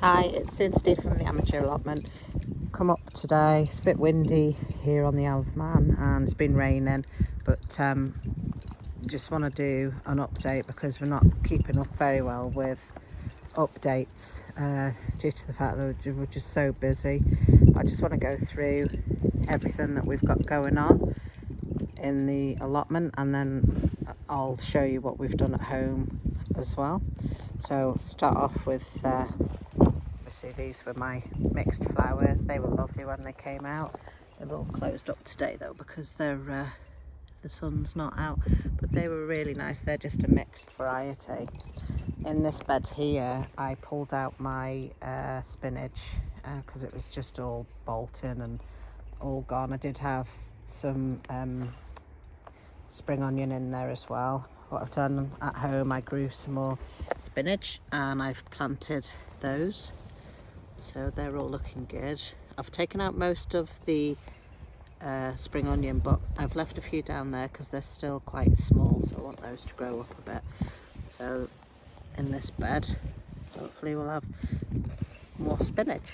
Hi, it's Susie from the Amateur Allotment. Come up today. It's a bit windy here on the Isle of Man and it's been raining, but just want to do an update because we're not keeping up very well with updates due to the fact that we're just so busy. I just want to go through everything that we've got going on in the allotment, and then I'll show you what we've done at home as well. So start off with obviously these were my mixed flowers. They were lovely when they came out. They're all closed up today though because they're the sun's not out, but they were really nice. They're just a mixed variety. In this bed here I pulled out my spinach because it was just all bolting and all gone. I did have some spring onion in there as well. What I've done at home, I grew some more spinach and I've planted those, so they're all looking good. I've taken out most of the spring onion, but I've left a few down there because they're still quite small, so I want those to grow up a bit. So in this bed hopefully we'll have more spinach.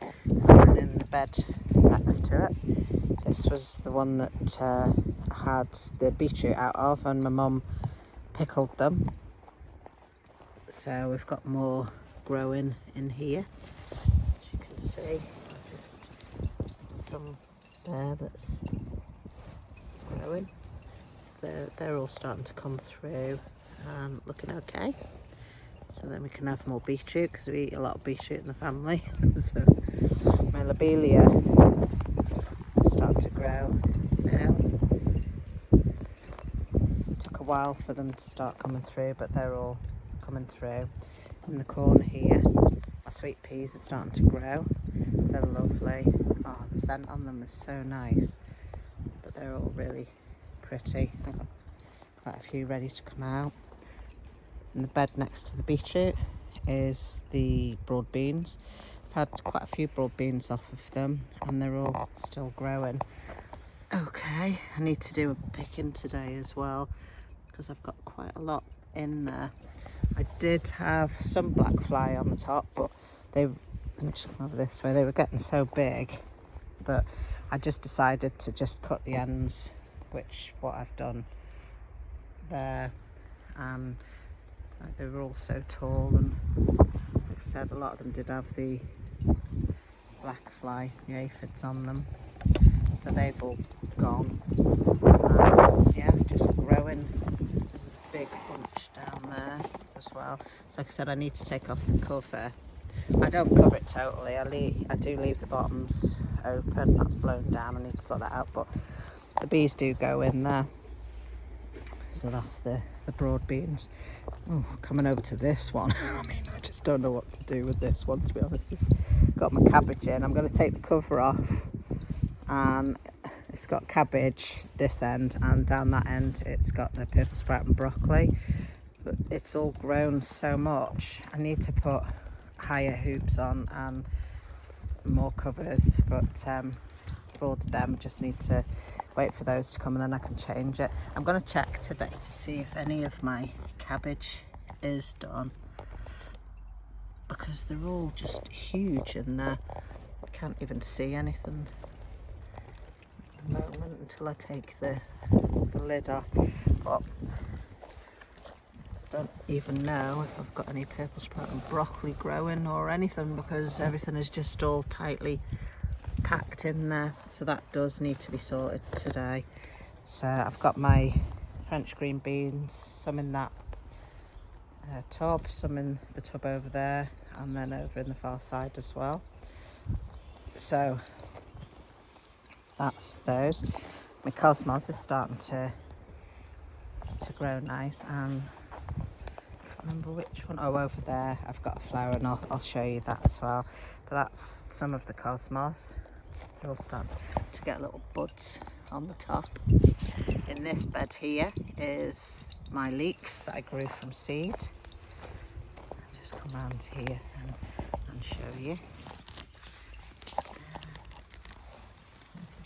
And in the bed next to it, this was the one that had the beetroot out of, and my mum pickled them, so we've got more growing in here, as you can see. Just some there that's growing, so they're all starting to come through and looking okay. So then we can have more beetroot because we eat a lot of beetroot in the family. So my lobelia start to grow now. Took a while for them to start coming through, but they're all coming through. In the corner here, my sweet peas are starting to grow. They're lovely. Oh, the scent on them is so nice, but they're all really pretty. I've got quite a few ready to come out. In the bed next to the beetroot is the broad beans. I've had quite a few broad beans off of them and they're all still growing. Okay, I need to do a picking today as well because I've got quite a lot in there. I did have some black fly on the top, but let me just come over this way, they were getting so big that I just decided to just cut the ends, which what I've done there. And they were all so tall, and like I said, a lot of them did have the black fly, the aphids on them, so they've all gone. Yeah, just growing. There's a big bunch down there as well. So like I said, I need to take off the cover. I don't cover it totally. I do leave the bottoms open. That's blown down. I need to sort that out, but the bees do go in there. So that's the broad beans. Oh, coming over to this one. I mean, I just don't know what to do with this one, to be honest. Got my cabbage in. I'm going to take the cover off, and it's got cabbage this end, and down that end it's got the purple sprout and broccoli. But it's all grown so much. I need to put higher hoops on and more covers, but I've ordered them. Just need to wait for those to come and then I can change it. I'm going to check today to see if any of my cabbage is done, because they're all just huge in there. I can't even see anything at the moment until I take the lid off. But I don't even know if I've got any purple sprout and broccoli growing or anything, because everything is just all tightly packed in there. So that does need to be sorted today. So I've got my French green beans, some in that tub, some in the tub over there, and then over in the far side as well. So that's those. My cosmos is starting to grow nice, and I can't remember which one. Oh, over there I've got a flower, and I'll show you that as well. But that's some of the cosmos. They're all starting to get little buds on the top. In this bed here is my leeks that I grew from seed. I'll just come around here and show you. You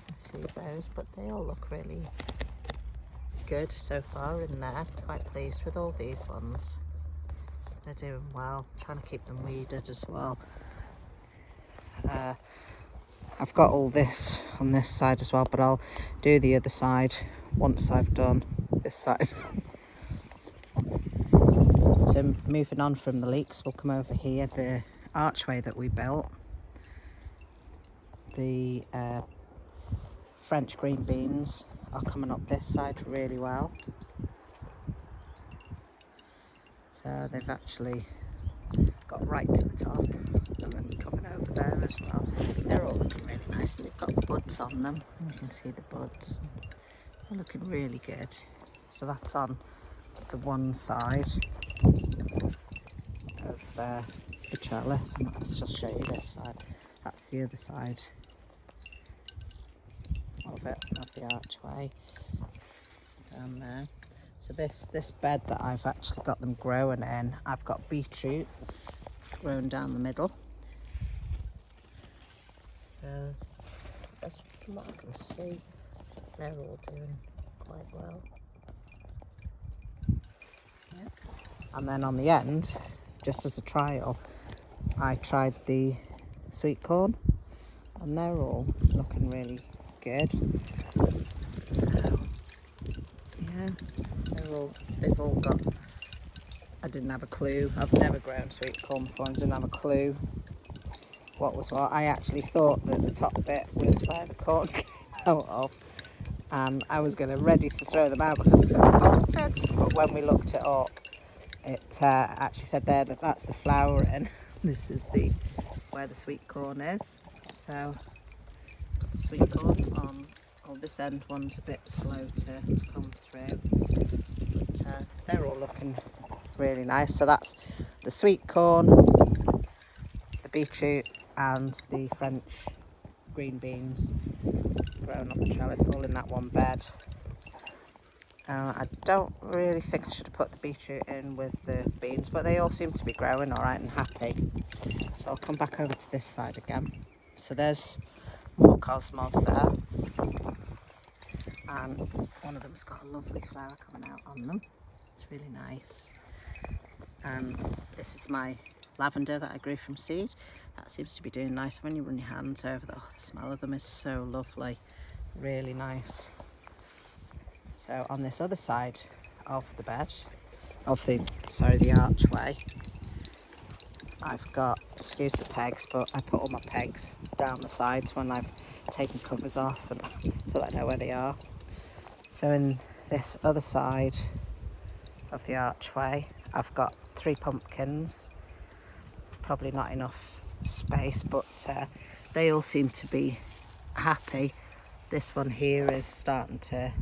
can see those, but they all look really good so far in there. Quite pleased with all these ones. they're doing well. I'm trying to keep them weeded as well. I've got all this on this side as well, but I'll do the other side once I've done this side. So moving on from the leeks, we'll come over here. The archway that we built, the French green beans are coming up this side really well. So they've actually got right to the top and then coming over there as well. They're all looking really nice and they've got buds on them. You can see the buds. They're looking really good. So that's on the one side of the trellis, and let's just show you this side. That's the other side of it, of the archway down there. So this bed that I've actually got them growing in, I've got beetroot growing down the middle. So as from what I can see, they're all doing quite well. Yeah. And then on the end, just as a trial, I tried the sweet corn and they're all looking really good. So yeah, they've all got, I didn't have a clue. I've never grown sweet corn before and didn't have a clue what was what. I actually thought that the top bit was where the corn came out of, and I was ready to throw them out because it's bolted. But when we looked it up, it actually said there that that's the flowering. This is where the sweet corn is. So got the sweet corn on. Oh, this end one's a bit slow to come through, but they're all looking really nice. So that's the sweet corn, the beetroot and the French green beans growing up the trellis, all in that one bed. I don't really think I should have put the beetroot in with the beans, but they all seem to be growing all right and happy. So I'll come back over to this side again. So there's more cosmos there, and one of them's got a lovely flower coming out on them. It's really nice. And this is my lavender that I grew from seed. That seems to be doing nice. When you run your hands over the smell of them is so lovely, really nice. So on this other side of the bed, the archway, I've got, excuse the pegs, but I put all my pegs down the sides when I've taken covers off, and so that I know where they are. So in this other side of the archway, I've got 3 pumpkins. Probably not enough space, but they all seem to be happy. This one here is starting to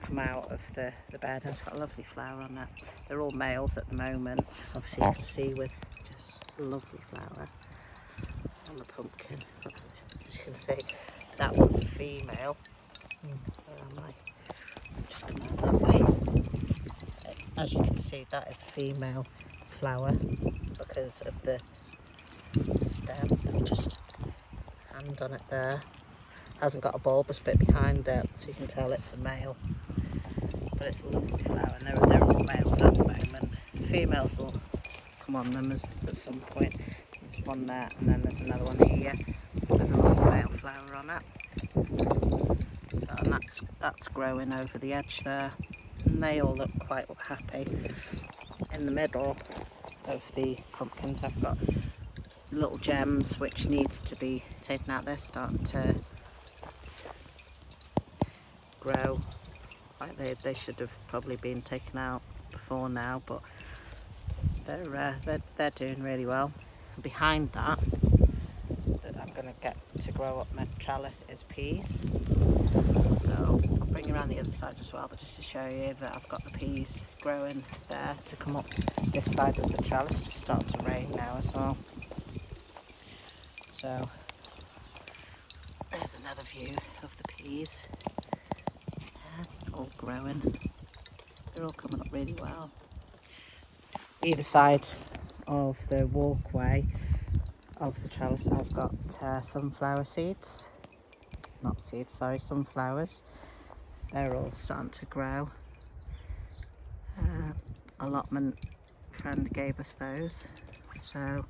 come out of the bed, and it's got a lovely flower on it. They're all males at the moment, so obviously you can see with just a lovely flower on the pumpkin. But as you can see, that one's a female. Where am I? Just come out that way. As you can see, that is a female flower because of the stem. Let me just hand on it there. Hasn't got a bulbous bit behind it, so you can tell it's a male. But it's a lovely flower, and they're all males at the moment. Females will come on them at some point. There's one there, and then there's another one here with a lovely male flower on it. So, and that's growing over the edge there, and they all look quite happy. In the middle of the pumpkins, I've got little gems which needs to be taken out. They're starting to grow. Like they should have probably been taken out before now, but they're doing really well. And behind that I'm going to get to grow up my trellis is peas. So I'll bring you around the other side as well, but just to show you that I've got the peas growing there to come up this side of the trellis. Just starting to rain now as well. So there's another view of the peas. All growing. They're all coming up really well. Either side of the walkway of the trellis, I've got sunflower seeds. Not seeds, sorry, sunflowers. They're all starting to grow. Allotment friend gave us those, so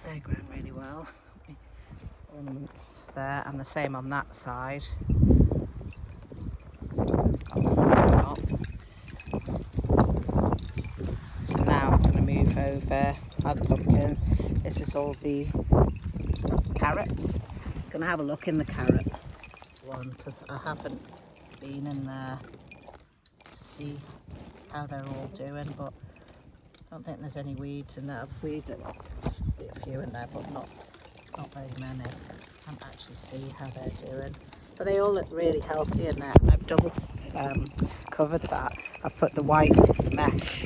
they're growing really well. Ornaments there, and the same on that side. So now I'm going to move over other pumpkins. This is all the carrots. I'm going to have a look in the carrot one because I haven't been in there to see how they're all doing, but I don't think there's any weeds in there. I've weeded a few in there, but not very many. I can't actually see how they're doing, but they all look really healthy in there. And I've double covered that. I've put the white mesh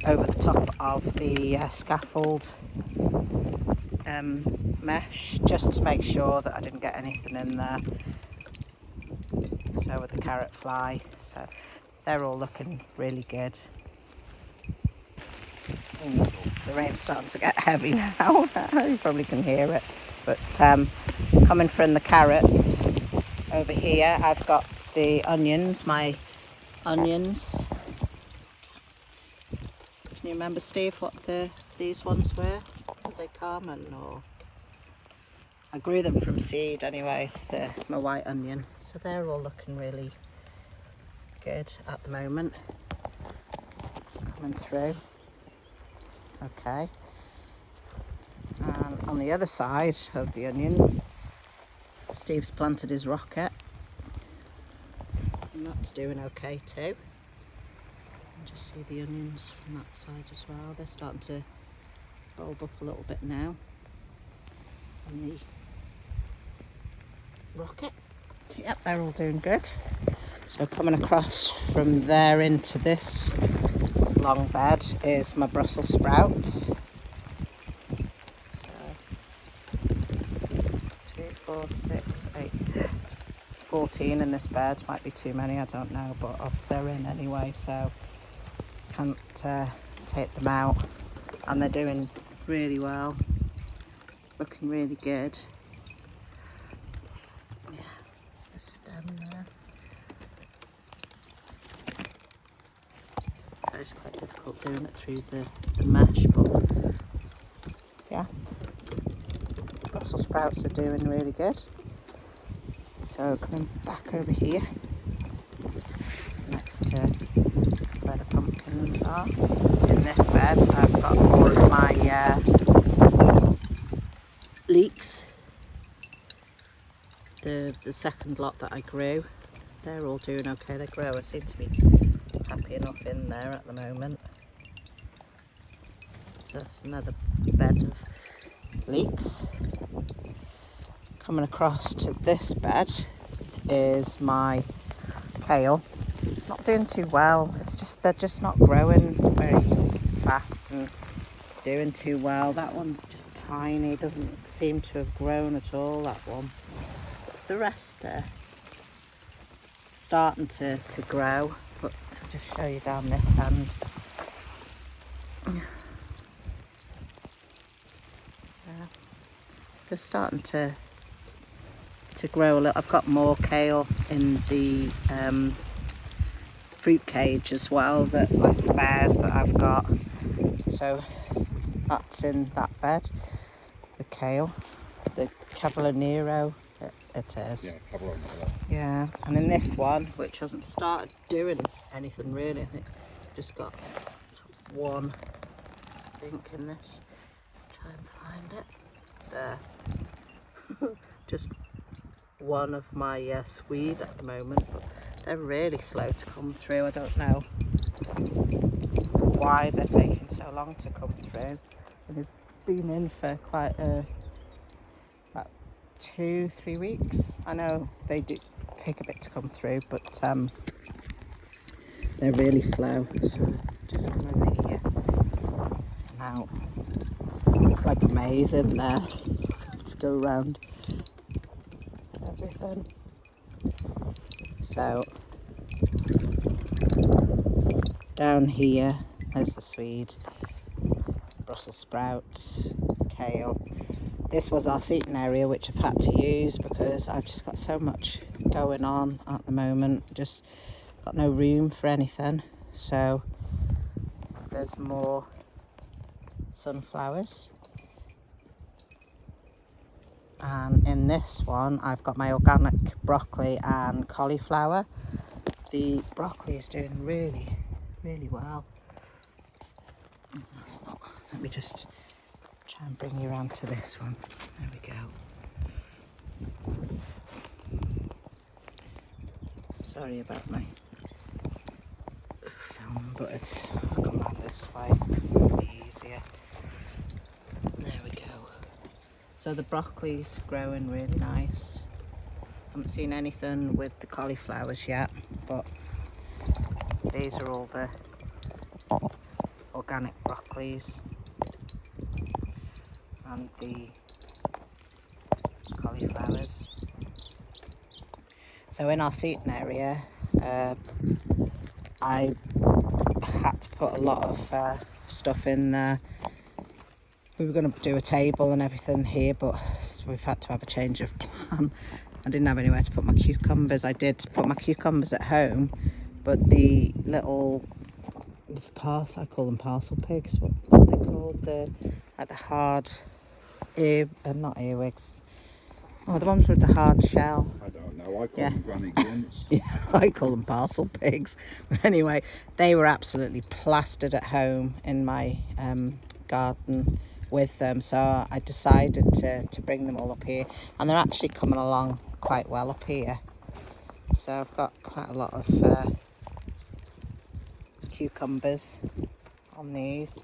over the top of the scaffold mesh, just to make sure that I didn't get anything in there. So with the carrot fly, so they're all looking really good. The rain's starting to get heavy now. You probably can hear it, but coming from the carrots over here, I've got the onions, my onions. Can you remember, Steve, what these ones were? Were they Carmen, or? I grew them from seed anyway. It's my white onion. So they're all looking really good at the moment. Coming through. Okay. And on the other side of the onions, Steve's planted his rocket. And that's doing okay too. Just see the onions from that side as well. They're starting to bulb up a little bit now. And the rocket. Yep, they're all doing good. So coming across from there into this long bed is my Brussels sprouts. So 2, 4, 6, 8, 14 in this bed. Might be too many, I don't know, but they're in anyway, so can't take them out. And they're doing really well, looking really good. Yeah, the stem there. So it's quite difficult doing it through the mesh, but yeah, Brussels sprouts are doing really good. So coming back over here next to where the pumpkins are, in this bed I've got more of my leeks. The second lot that I grew, they're all doing okay. The growers seem to be happy enough in there at the moment. So that's another bed of leeks. Coming across to this bed is my kale. It's not doing too well. It's just they're just not growing very fast and doing too well. That one's just tiny. Doesn't seem to have grown at all, that one. The rest are starting to grow. But to just show you down this end, yeah, they're starting to grow a little. I've got more kale in the fruit cage as well, that like spares that I've got. So that's in that bed. The kale, the Cavolo Nero, it is. Yeah, Cavolo Nero. Yeah, and in this one, which hasn't started doing anything really, I think just got one, I think, in this. Try and find it. There. Just one of my Swede at the moment, but they're really slow to come through. I don't know why they're taking so long to come through. And they've been in for quite about 2-3 weeks. I know they do take a bit to come through, but they're really slow. So just come over here. Now it's like a maze in there to go around everything. So down here there's the Swede, Brussels sprouts, kale. This was our seating area, which I've had to use because I've just got so much going on at the moment, just got no room for anything. So there's more sunflowers. And in this one I've got my organic broccoli and cauliflower. The broccoli is doing really well. That's not, let me just try and bring you around to this one. There we go. Sorry about my film, but it's, I'll come back this way, it'll be easier. There we go. So the broccoli's growing really nice. Haven't seen anything with the cauliflowers yet, but these are all the organic broccolis and the cauliflowers. So in our seating area, I had to put a lot of stuff in there. We were going to do a table and everything here, but we've had to have a change of plan. I didn't have anywhere to put my cucumbers. I did put my cucumbers at home, but the little I call them parcel pigs. What are they called? Like the hard not earwigs. Oh, the ones with the hard shell. I don't know. I call them granny grunts. Yeah, I call them parcel pigs. But anyway, they were absolutely plastered at home in my garden with them, so I decided to bring them all up here, and they're actually coming along quite well up here. So I've got quite a lot of cucumbers on these.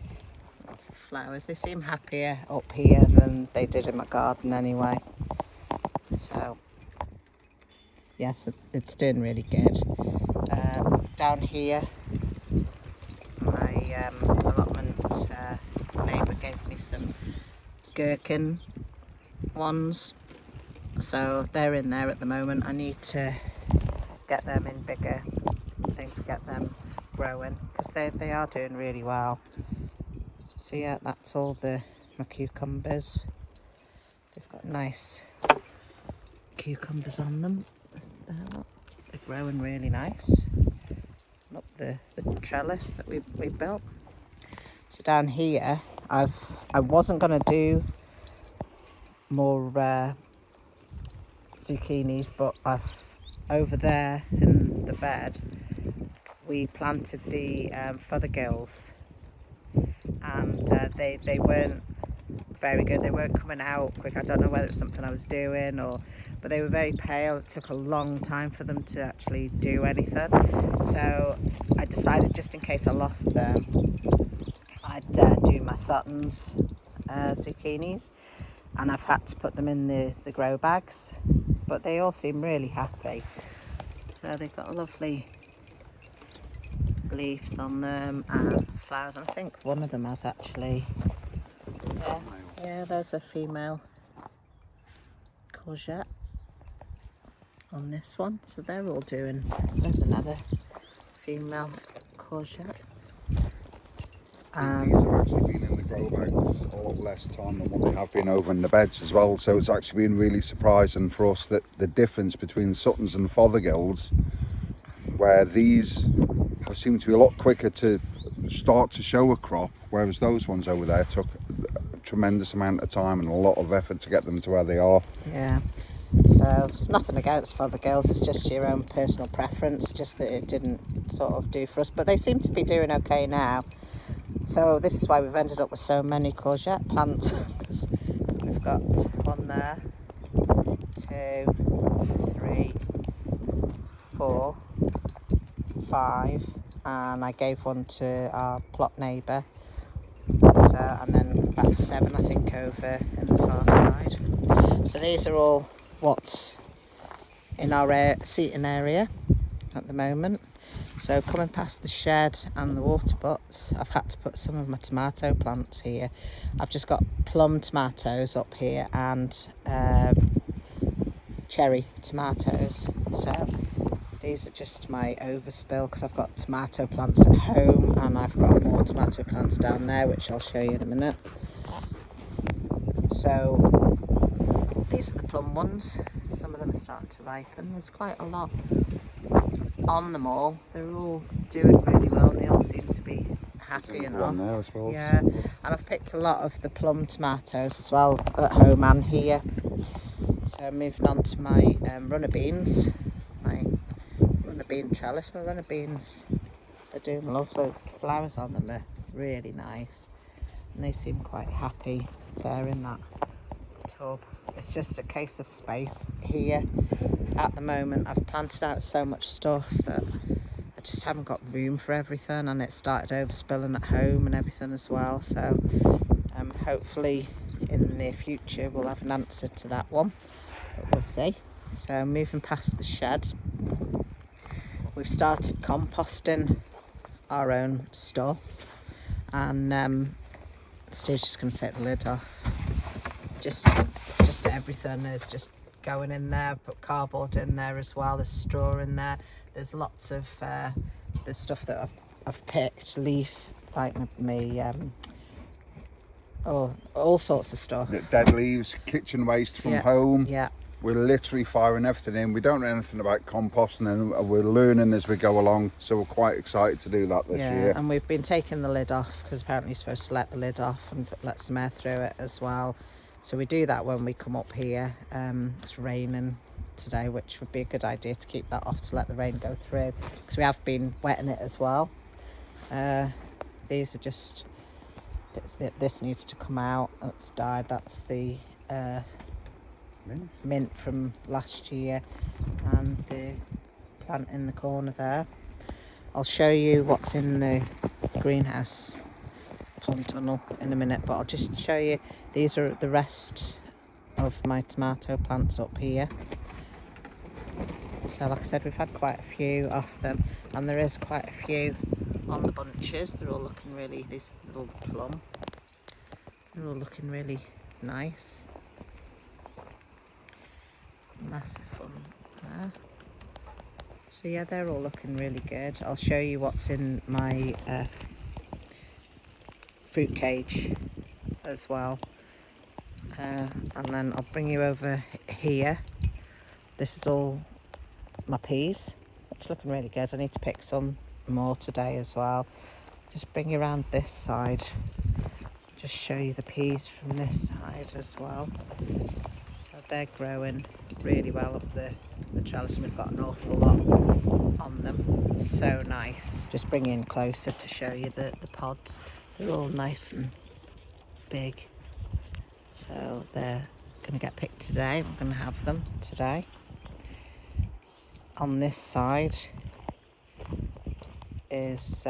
Lots of flowers. They seem happier up here than they did in my garden anyway. So yes, it's doing really good. Down here, my allotment neighbour gave me some gherkin ones, so they're in there at the moment. I need to get them in bigger things to get them growing, because they are doing really well. So yeah, that's all my cucumbers. They've got nice cucumbers on them. They're growing really nice. Up the trellis that we built. So down here, I wasn't going to do more zucchinis, but over there in the bed we planted the fothergills, and they weren't very good. They weren't coming out quick. I don't know whether it's something I was doing, but they were very pale. It took a long time for them to actually do anything. So I decided, just in case I lost them, I'd do my Sutton's zucchinis, and I've had to put them in the grow bags, but they all seem really happy. So they've got lovely leaves on them and flowers, and I think one of them has actually, yeah, there's a female courgette on this one. So they're all doing, there's another female courgette. These have actually been in the grow bags a lot less time than what they have been over in the beds as well, so it's actually been really surprising for us that the difference between Suttons and Fothergills, where these have seemed to be a lot quicker to start to show a crop, whereas those ones over there took a tremendous amount of time and a lot of effort to get them to where they are. Yeah, so nothing against Fothergills, it's just your own personal preference, just that it didn't sort of do for us, but they seem to be doing okay now. So this is why we've ended up with so many courgette plants, because we've got one there, 2, 3, 4, 5, and I gave one to our plot neighbour. So, and then about 7 I think over in the far side. So these are all what's in our seating area at the moment. So coming past the shed and the water butts, I've had to put some of my tomato plants here. I've just got plum tomatoes up here and cherry tomatoes. So these are just my overspill, because I've got tomato plants at home and I've got more tomato plants down there, which I'll show you in a minute. So these are the plum ones. Some of them are starting to ripen. There's quite a lot on them all. They're all doing really well. They all seem to be happy There's enough. one there, I suppose. Yeah, and I've picked a lot of the plum tomatoes as well at home and here. So moving on to my runner beans, my runner bean trellis. My runner beans are doing lovely. Flowers on them are really nice, and they seem quite happy there in that tub. It's just a case of space here. At the moment I've planted out so much stuff that I just haven't got room for everything, and it started overspilling at home and everything as well. So hopefully in the near future we'll have an answer to that one, but we'll see. So moving past the shed, we've started composting our own stuff, and Steve's just going to take the lid off. Just everything is just going in there. Put cardboard in there as well. There's straw in there. There's lots of the stuff that I've picked, leaf, like all sorts of stuff. Dead leaves, kitchen waste from home. Yeah. We're literally firing everything in. We don't know anything about composting, and we're learning as we go along. So we're quite excited to do that this year. And we've been taking the lid off because apparently you're supposed to let the lid off and let some air through it as well. So we do that when we come up here. It's raining today, which would be a good idea to keep that off to let the rain go through, because we have been wetting it as well. These are just, this needs to come out. That's died. That's the mint from last year, and the plant in the corner there. I'll show you what's in the greenhouse pond tunnel in a minute, but I'll just show you, these are the rest of my tomato plants up here. So like I said, we've had quite a few off them, and there is quite a few on the bunches. They're all looking really, these little plum, they're all looking really nice. Massive one there. So yeah, they're all looking really good. I'll show you what's in my fruit cage as well, and then I'll bring you over here. This is all my peas. It's looking really good. I need to pick some more today as well. Just bring you around this side, just show you the peas from this side as well. So they're growing really well up the trellis, and we've got an awful lot on them. It's so nice. Just bring in closer to show you the pods. They're all nice and big. So they're going to get picked today. I'm going to have them today. On this side is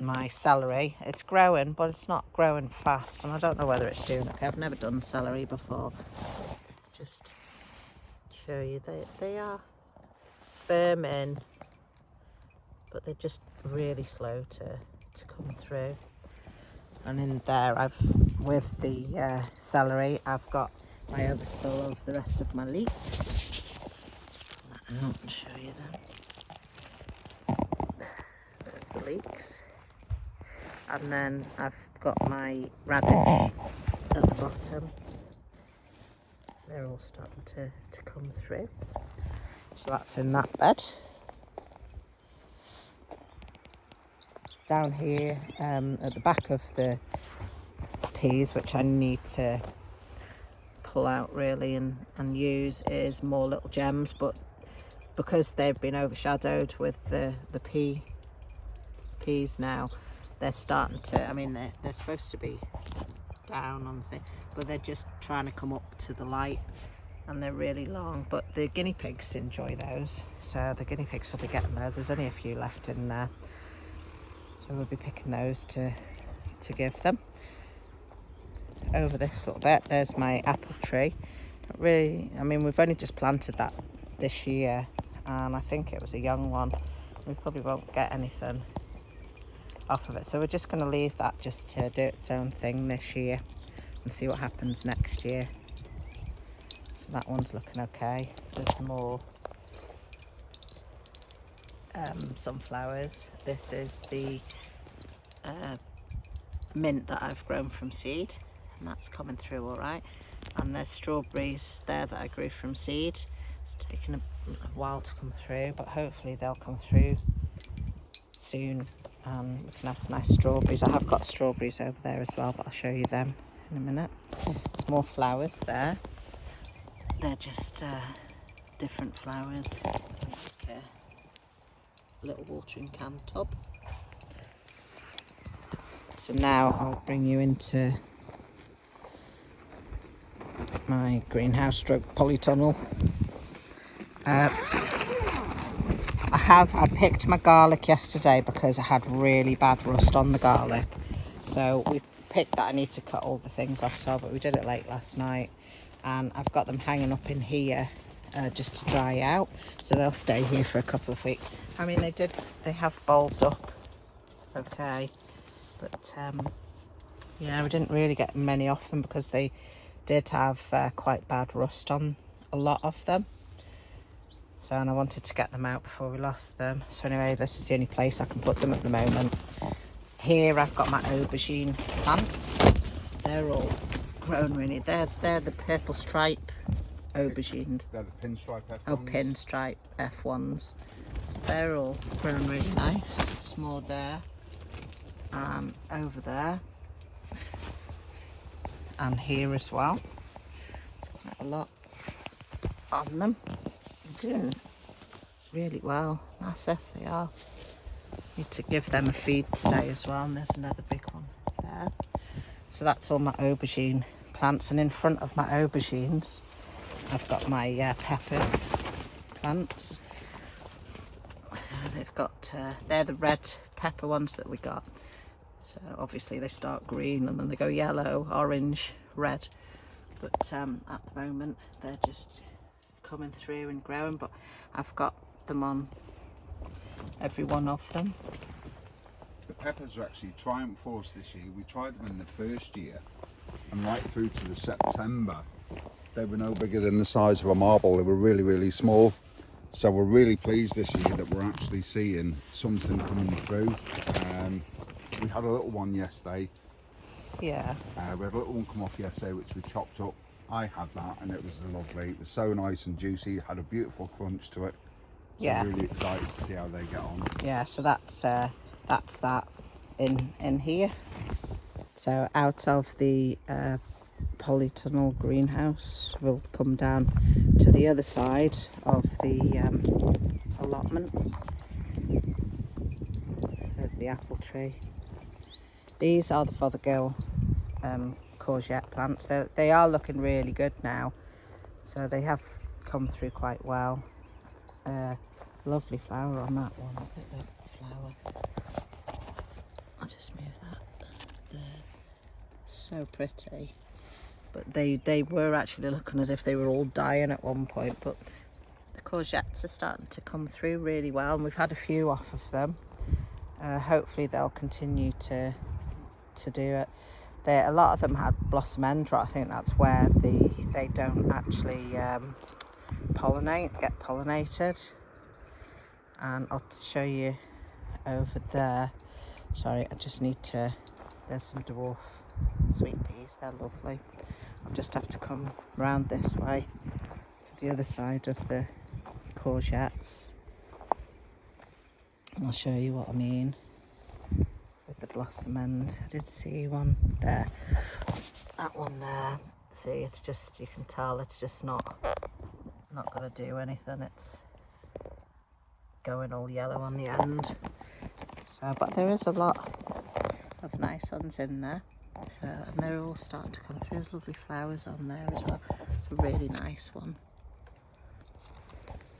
my celery. It's growing, but it's not growing fast, and I don't know whether it's doing okay. I've never done celery before. Just show you, they are firm in, but they're just really slow to come through. And in there, with the celery, I've got my overspill of the rest of my leeks. Just pull that out and show you then. There's the leeks. And then I've got my radish at the bottom. They're all starting to come through. So that's in that bed. Down here at the back of the peas, which I need to pull out really and use, is more little gems, but because they've been overshadowed with the peas now, they're starting to, I mean, they're supposed to be down on the thing, but they're just trying to come up to the light, and they're really long. But the guinea pigs enjoy those, so the guinea pigs will be getting those. There's only a few left in there, so we'll be picking those to give them. Over this little bit, there's my apple tree. Not really, I mean, we've only just planted that this year, and I think it was a young one. We probably won't get anything off of it, so we're just going to leave that just to do its own thing this year and see what happens next year. So that one's looking okay. There's more sunflowers. This is the mint that I've grown from seed, and that's coming through all right. And there's strawberries there that I grew from seed. It's taken a while to come through, but hopefully they'll come through soon and we can have some nice strawberries. I have got strawberries over there as well, but I'll show you them in a minute. There's more flowers there. They're just different flowers, like a little watering can tub. So now I'll bring you into my greenhouse stroke polytunnel. I picked my garlic yesterday because I had really bad rust on the garlic. So we picked that. I need to cut all the things off, but we did it late last night. And I've got them hanging up in here just to dry out. So they'll stay here for a couple of weeks. I mean, they have bulbed up okay. But yeah, we didn't really get many off them because they did have quite bad rust on a lot of them. So, and I wanted to get them out before we lost them. So anyway, this is the only place I can put them at the moment. Here I've got my aubergine plants. They're all grown really. They're the purple stripe aubergines. They're the pinstripe F1s. Oh, pinstripe F1s. So they're all grown really nice. There's more there. And over there. And here as well. There's quite a lot on them. Doing really well. Massive they are. Need to give them a feed today as well, and there's another big one there. So that's all my aubergine plants, and in front of my aubergines I've got my pepper plants. They've got they're the red pepper ones that we got. So obviously they start green and then they go yellow, orange, red, but at the moment they're just coming through and growing, but I've got them on every one of them. The peppers are actually triumph for us this year. We tried them in the first year, and right through to the September they were no bigger than the size of a marble. They were really, really small. So we're really pleased this year that we're actually seeing something coming through. We had a little one yesterday. Yeah. We had a little one come off yesterday which we chopped up. I had that and it was lovely. It was so nice and juicy. Had a beautiful crunch to it. So Yeah. really excited to see how they get on. Yeah, so that's that in here. So out of the polytunnel greenhouse, we'll come down to the other side of the allotment. So there's the apple tree. These are the Fothergill courgette plants. They are looking really good now. So they have come through quite well. Lovely flower on that one. Look at the flower. I'll just move that there. So pretty. But they were actually looking as if they were all dying at one point. But the courgettes are starting to come through really well, and we've had a few off of them. Hopefully they'll continue to do it. A lot of them had blossom end rot. I think that's where they don't actually get pollinated. And I'll show you over there. Sorry, I just need to, there's some dwarf sweet peas, they're lovely. I'll just have to come round this way to the other side of the courgettes, and I'll show you what I mean with the blossom end. I did see one there, that one there. See, it's just, you can tell it's just not going to do anything. It's going all yellow on the end. So, but there is a lot of nice ones in there. So, and they're all starting to come through. There's lovely flowers on there as well. It's a really nice one.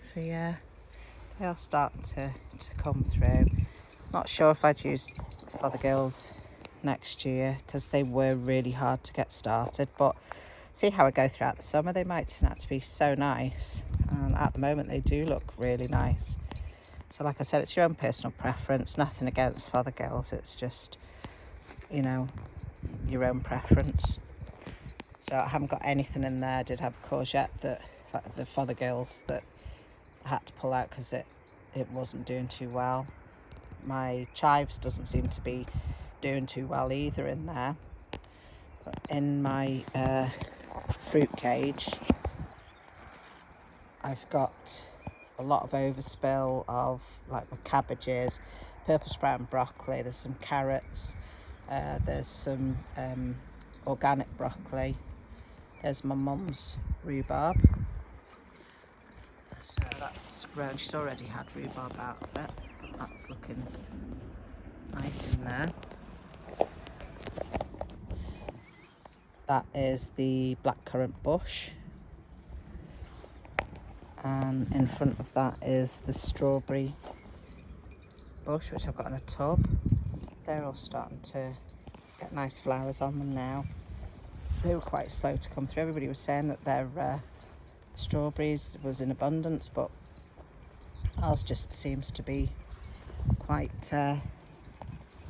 So yeah, they are starting to come through. Not sure if I'd use Fothergills next year because they were really hard to get started, but see how I go throughout the summer. They might turn out to be so nice, and at the moment they do look really nice. So like I said, it's your own personal preference, nothing against Fothergills, it's just, you know, your own preference. So I haven't got anything in there. I did have a courgette, that like the Fothergills, that I had to pull out because it wasn't doing too well. My chives doesn't seem to be doing too well either in there. But in my fruit cage, I've got a lot of overspill of like my cabbages, purple sprout and broccoli. There's some carrots. There's some organic broccoli. There's my mum's rhubarb. So that's grown. She's already had rhubarb out of it, but that's looking nice in there. That is the blackcurrant bush. And in front of that is the strawberry bush, which I've got in a tub. They're all starting to get nice flowers on them now. They were quite slow to come through. Everybody was saying that their strawberries was in abundance, but ours just seems to be quite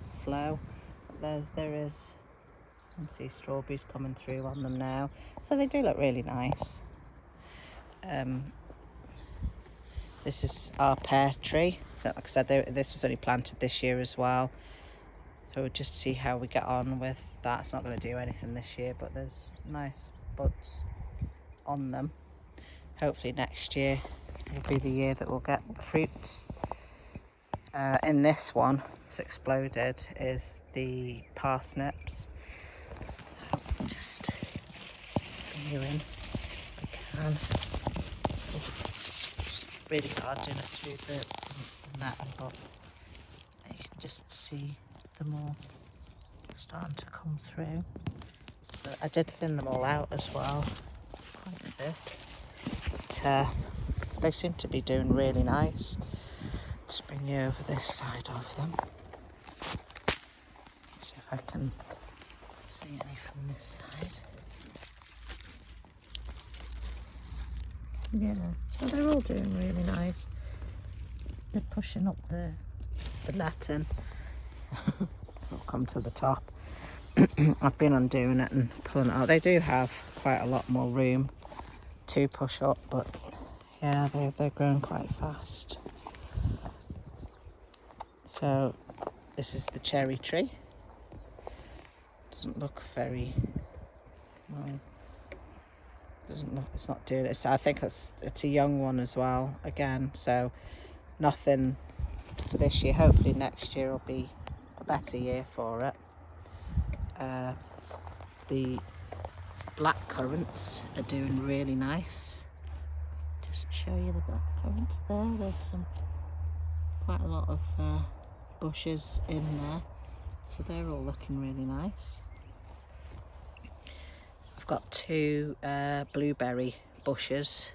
slow. But there is, you can see strawberries coming through on them now, so they do look really nice. This is our pear tree. Like I said, this was only planted this year as well, so we'll just see how we get on with that. It's not going to do anything this year, but there's nice buds on them. Hopefully next year will be the year that we'll get fruits. In this one, it's exploded, is the parsnips. So just bring you in if we can. It's really hard doing it through the net, but you can just see them all starting to come through. But I did thin them all out as well, quite thick. But they seem to be doing really nice. Just bring you over this side of them. See if I can see any from this side. Yeah, so they're all doing really nice. They're pushing up the Latin. I'll come to the top. I've been undoing it and pulling it out. They do have quite a lot more room to push up, but yeah, they're growing quite fast. So this is the cherry tree. Doesn't look very well. Doesn't look. It's not doing it. I think it's a young one as well. Again, so nothing for this year. Hopefully next year will be a better year for it. The black currants are doing really nice. Just show you the black currants there. There's quite a lot of bushes in there, so they're all looking really nice. I've got two blueberry bushes.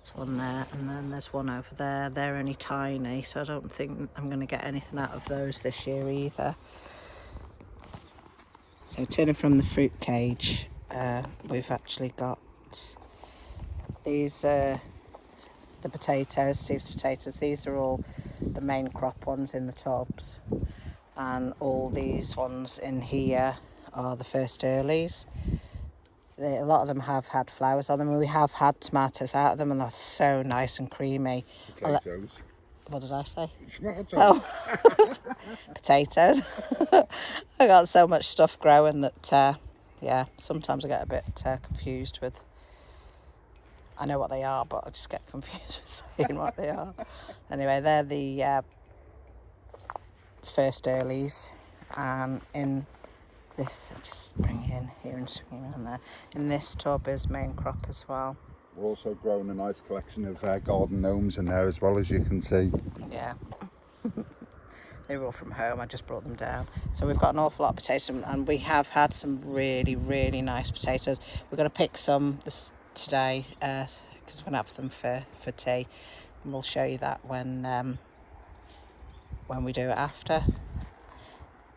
There's one there, and then there's one over there. They're only tiny, so I don't think I'm going to get anything out of those this year either. So turning from the fruit cage, we've actually got these, the potatoes, Steve's potatoes. These are all the main crop ones in the tubs, and all these ones in here are the first earlies. A lot of them have had flowers on them, and we have had tomatoes out of them, and they're so nice and creamy. Potatoes. What did I say? Tomatoes. Oh, potatoes. I got so much stuff growing that, yeah, sometimes I get a bit confused with. I know what they are, but I just get confused with saying what they are. Anyway, they're the first earlies, and in this, I'll just bring you in here and swing around there. In this tub is main crop as well. We're also growing a nice collection of garden gnomes in there as well, as you can see. Yeah. They were all from home, I just brought them down. So we've got an awful lot of potatoes, and we have had some really, really nice potatoes. We're going to pick some today because we're going to have them for tea. And we'll show you that when we do it after.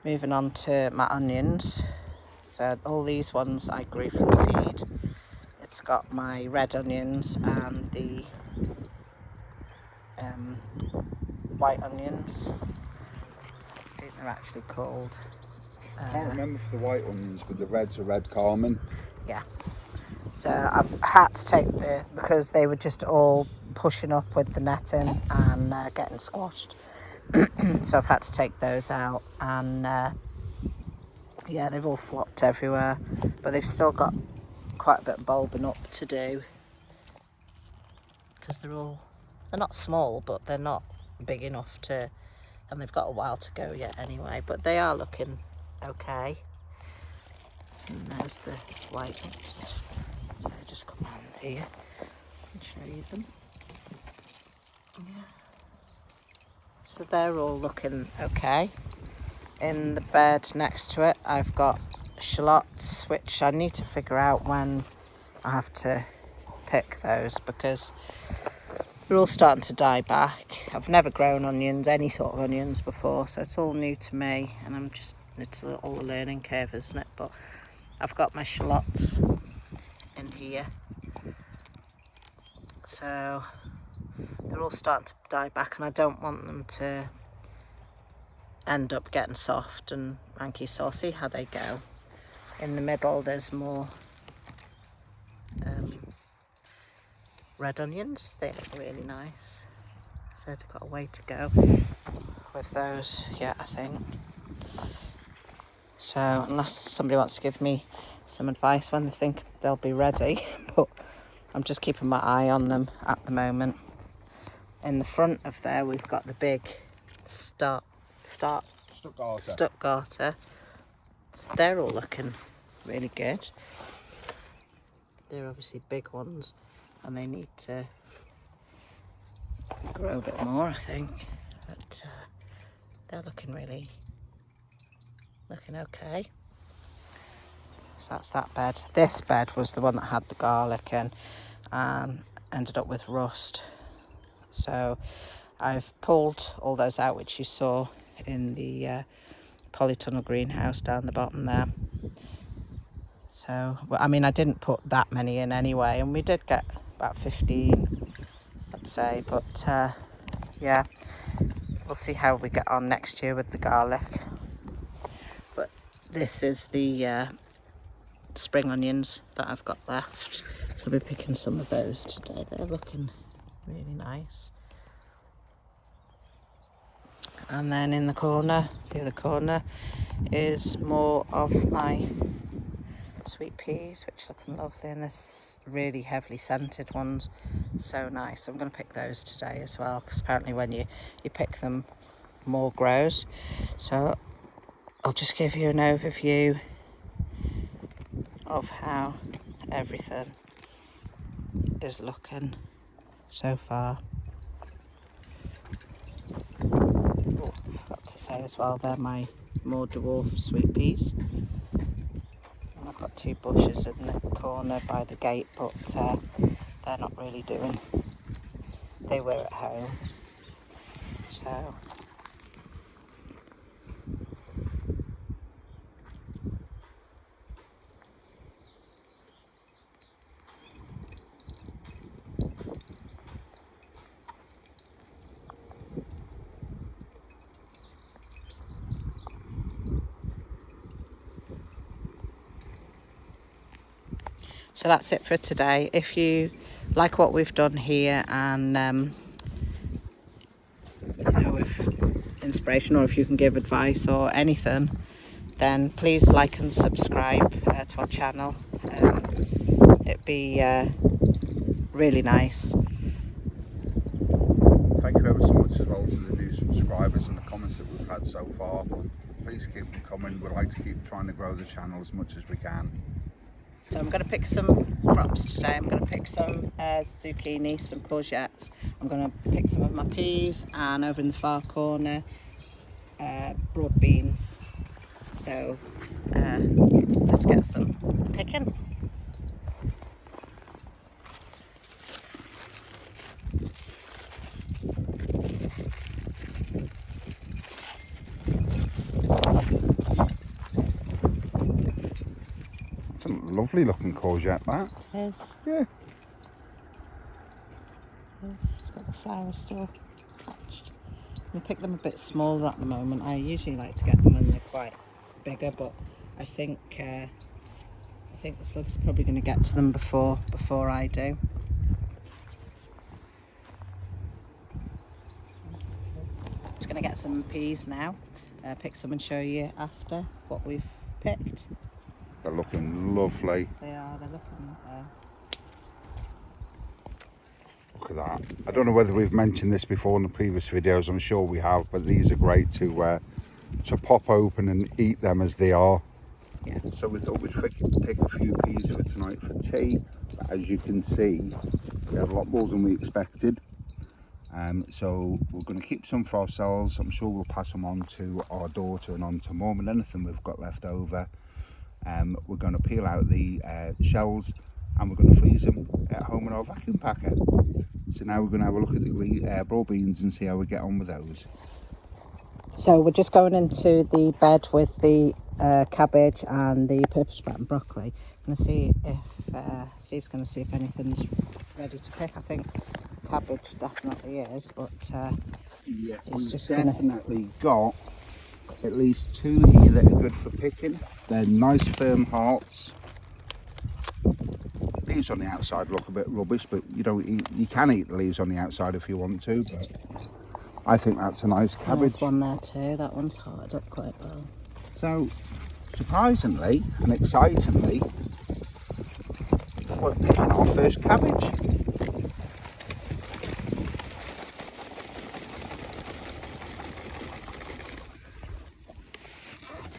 Moving on to my onions. So all these ones I grew from seed. It's got my red onions and the white onions. I think they're actually called. I can't remember for the white onions, but the reds are red Carmen. Yeah. So I've had to take because they were just all pushing up with the netting and getting squashed. So I've had to take those out, and yeah, they've all flopped everywhere, but they've still got quite a bit of bulbing up to do because they're not small, but they're not big enough to and they've got a while to go yet anyway, but they are looking okay. And there's the white ones. So just come around here and show you them. Yeah. So they're all looking okay. In the bed next to it, I've got shallots, which I need to figure out when I have to pick those, because they're all starting to die back. I've never grown onions, any sort of onions before, so it's all new to me, and it's all a learning curve, isn't it? But I've got my shallots in here, so they're all starting to die back, and I don't want them to end up getting soft and manky, so I'll see how they go. In the middle there's more red onions. They look really nice, so they've got a way to go with those yet, I think. So unless somebody wants to give me some advice when they think they'll be ready, but I'm just keeping my eye on them at the moment. In the front of there we've got the big Stuttgarter. So they're all looking really good. They're obviously big ones, and they need to grow a bit more, I think. But they're looking okay. So that's that bed. This bed was the one that had the garlic in and ended up with rust. So I've pulled all those out, which you saw in the polytunnel greenhouse down the bottom there. So, I mean, I didn't put that many in anyway, and we did get about 15, I'd say. But yeah, we'll see how we get on next year with the garlic. But this is the spring onions that I've got left, so I'll be picking some of those today. They're looking really nice. And then in the other corner is more of my sweet peas, which are looking lovely, and this really heavily scented ones, so nice. So I'm going to pick those today as well, because apparently when you pick them, more grows. So I'll just give you an overview of how everything is looking so far. Oh, I forgot to say as well, they're my more dwarf sweet peas. And I've got 2 bushes in the corner by the gate, but they're not really doing. They were at home, so that's it for today. If you like what we've done here, and if inspiration, or if you can give advice or anything, then please like and subscribe to our channel. It'd be really nice. Thank you ever so much as well to the new subscribers and the comments that we've had so far. Please keep them coming. We'd like to keep trying to grow the channel as much as we can. So I'm going to pick some crops today. I'm going to pick some zucchini, some courgettes. I'm going to pick some of my peas, and over in the far corner, broad beans. So let's get some picking. It's a lovely looking courgette, that. It is. Yeah. It's got the flower still attached. I'm going to pick them a bit smaller at the moment. I usually like to get them when they're quite bigger, but I think the slugs are probably going to get to them before I do. Just going to get some peas now. Pick some and show you after what we've picked. They're looking lovely. They are. They're looking Look at that. I don't know whether we've mentioned this before in the previous videos, I'm sure we have, but these are great to pop open and eat them as they are. Yeah. So we thought we'd pick a few peas for tonight for tea. But as you can see, we had a lot more than we expected. So we're going to keep some for ourselves. I'm sure we'll pass them on to our daughter and on to Mum, and anything we've got left over. We're going to peel out the shells and we're going to freeze them at home in our vacuum packer. So now we're going to have a look at the broad beans and see how we get on with those. So we're just going into the bed with the cabbage and the purple sprout and broccoli. I'm going to see if Steve's going to see if anything's ready to pick. I think cabbage definitely is, but yeah, it's we've just definitely got at least 2 here that are good for picking. They're nice firm hearts. Leaves on the outside look a bit rubbish, but you can eat the leaves on the outside if you want to. But I think that's a nice cabbage. There's one there too. That one's hearted up quite well. So surprisingly and excitingly, we're picking our first cabbage.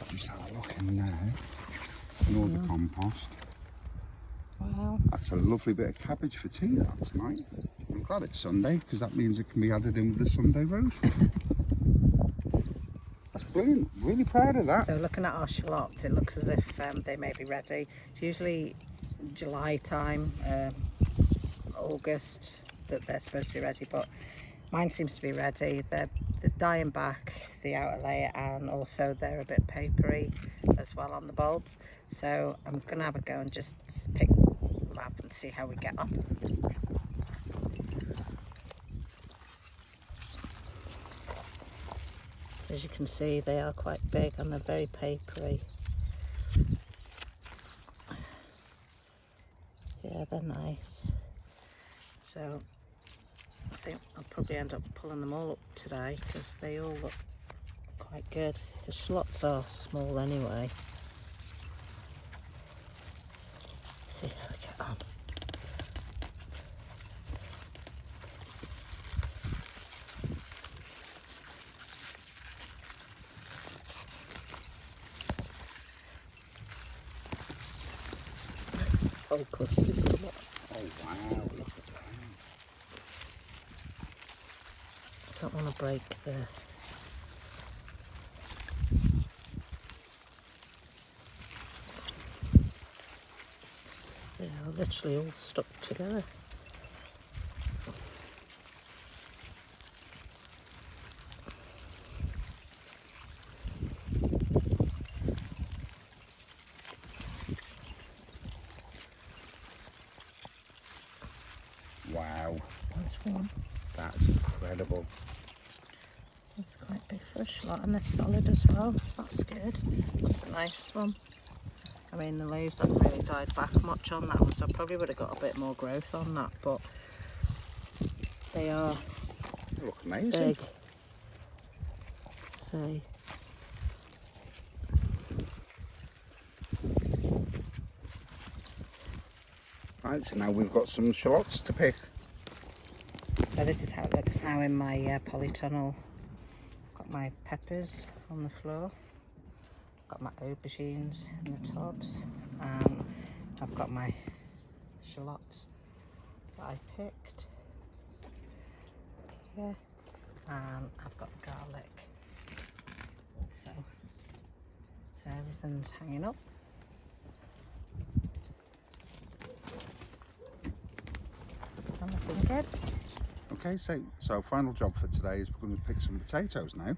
Just have a look in there, in all the compost. Wow. That's a lovely bit of cabbage for tea that tonight. I'm glad it's Sunday because that means it can be added in with the Sunday roast. That's brilliant, really proud of that. So looking at our shallots, it looks as if they may be ready. It's usually July time, August that they're supposed to be ready, but mine seems to be ready. They're dying back, the outer layer, and also they're a bit papery as well on the bulbs. So I'm going to have a go and just pick them up and see how we get on. As you can see, they are quite big and they're very papery. Yeah, they're nice. So I think I'll probably end up pulling them all up today because they all look quite good. The shallots are small anyway. Let's see how we get on. Whole clusters come up. Oh wow, look at that. I don't want to break the... They are literally all stuck together. Wow, There's one. that's incredible. That's quite big for a shallot, and they're solid as well, so that's good. That's a nice one. I mean, the leaves haven't really died back much on that one, so I probably would have got a bit more growth on that, but they are They look amazing. big. So Right, so now we've got some shallots to pick. So this is how it looks now in my polytunnel. Got my peppers on the floor, got my aubergines in the tubs, and I've got my shallots that I picked here, and I've got the garlic. So everything's hanging up. And looking good. Okay, so final job for today is we're going to pick some potatoes now.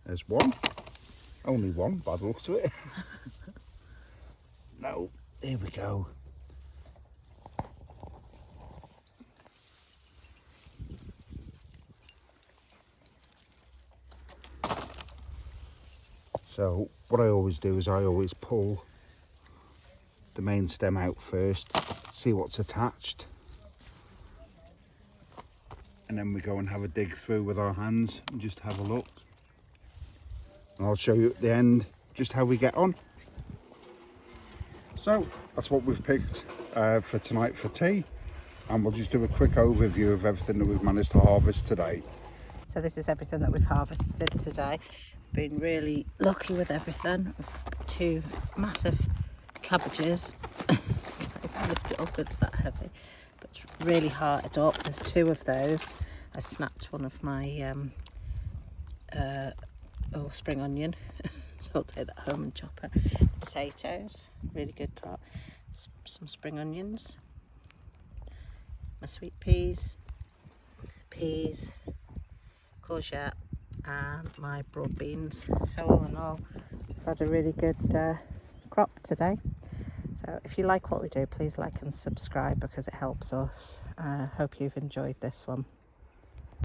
There's one. Only one by the looks of it. No, here we go. So what I always do is I always pull the main stem out first, see what's attached. and then we go and have a dig through with our hands and just have a look. And I'll show you at the end just how we get on. So that's what we've picked for tonight for tea, and we'll just do a quick overview of everything that we've managed to harvest today. So this is everything that we've harvested today. Been really lucky with everything. 2 massive cabbages. Can't even lift it up, it's that heavy, but it's really hearted up. There's 2 of those. I snapped one of my spring onion, so I'll take that home and chop it. Potatoes, really good crop. Some spring onions, my sweet peas, courgette, and my broad beans. So all in all, I've had a really good crop today. So if you like what we do, please like and subscribe because it helps us. Hope you've enjoyed this one.